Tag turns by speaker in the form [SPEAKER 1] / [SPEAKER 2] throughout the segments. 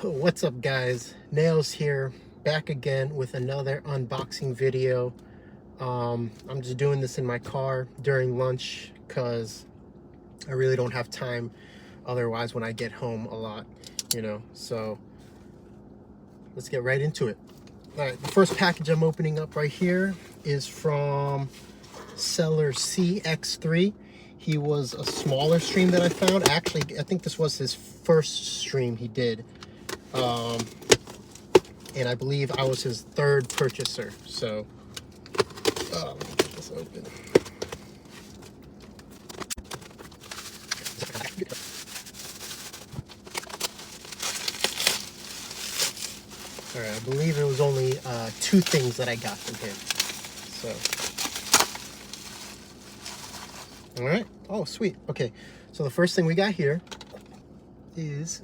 [SPEAKER 1] What's up, guys? Nails here, back again with another unboxing video. I'm just doing this in my car during lunch because I really don't have time otherwise when I get home a lot, so let's get right into it. All right, the first package I'm opening up right here is from seller CX3. He was a smaller stream that I found. Actually, I think this was his first stream he did. And I believe I was his third purchaser. So, let me get this open. All right, I believe it was only two things that I got from him. So, all right. Oh, sweet. Okay, so the first thing we got here is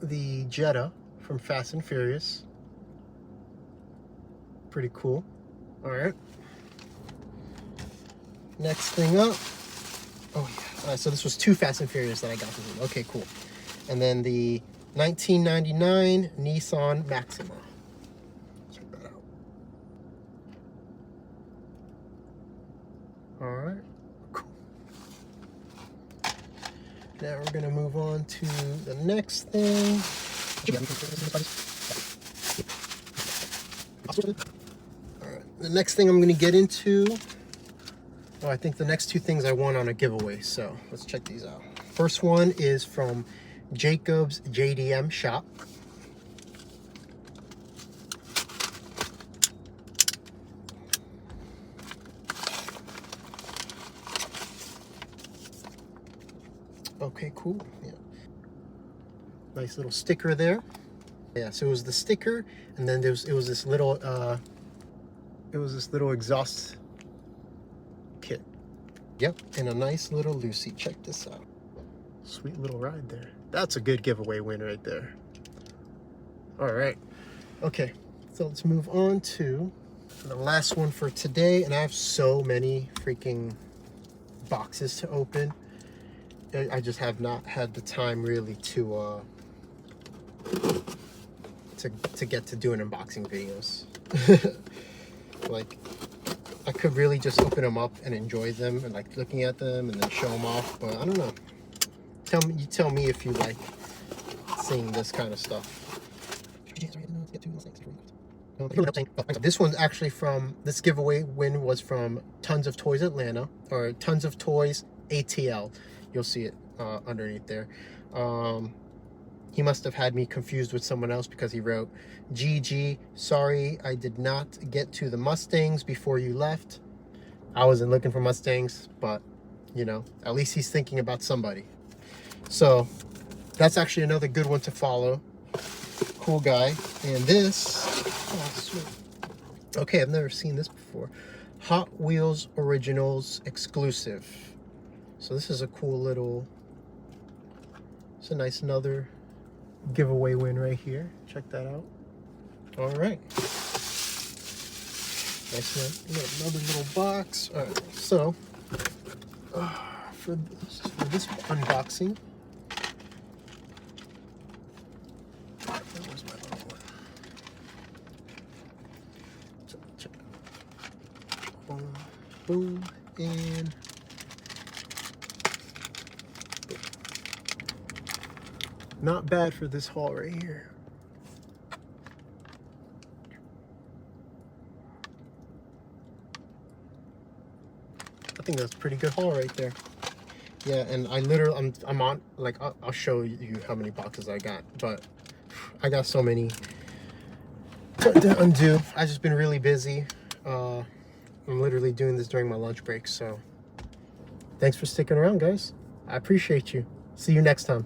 [SPEAKER 1] the Jetta from Fast and Furious. Pretty cool. All right. Next thing up. Oh yeah. So this was two Fast and Furious that I got from him. Okay, cool. And then the 1999 Nissan Maxima. Check that out. All right. Cool. Now we're gonna move on to the next thing. All right. The next thing I'm gonna get into. Oh, I think the next two things I won on a giveaway. So let's check these out. First one is from Jacob's JDM shop. Okay, cool. Yeah. Nice little sticker there. Yeah, so it was the sticker, and then it was this little exhaust kit. Yep, and a nice little Lucy. Check this out. Sweet little ride there. That's a good giveaway win right there. All right. Okay, so let's move on to the last one for today. And I have so many freaking boxes to open. I just have not had the time really to get to doing unboxing videos. Like, I could really just open them up and enjoy them and like looking at them and then show them off, but I don't know. Tell me if you like seeing this kind of stuff. This one's actually from, this giveaway win was from Tons of Toys Atlanta, or Tons of Toys ATL. You'll see it underneath there. He must have had me confused with someone else because he wrote, GG, sorry I did not get to the Mustangs before you left. I wasn't looking for Mustangs, but at least he's thinking about somebody. So that's actually another good one to follow. Cool guy. And this, oh sweet. Okay, I've never seen this before. Hot Wheels Originals exclusive. So this is a cool little, it's a nice another giveaway win right here. Check that out. All right. Nice one. We got another little box. All right. So for this unboxing, where's my little one? Check it out. Boom, and not bad for this haul right here. I think that's a pretty good haul right there. Yeah, and I'm on, like, I'll show you how many boxes I got, but I got so many to undo. I've just been really busy. I'm literally doing this during my lunch break, so thanks for sticking around, guys. I appreciate you. See you next time.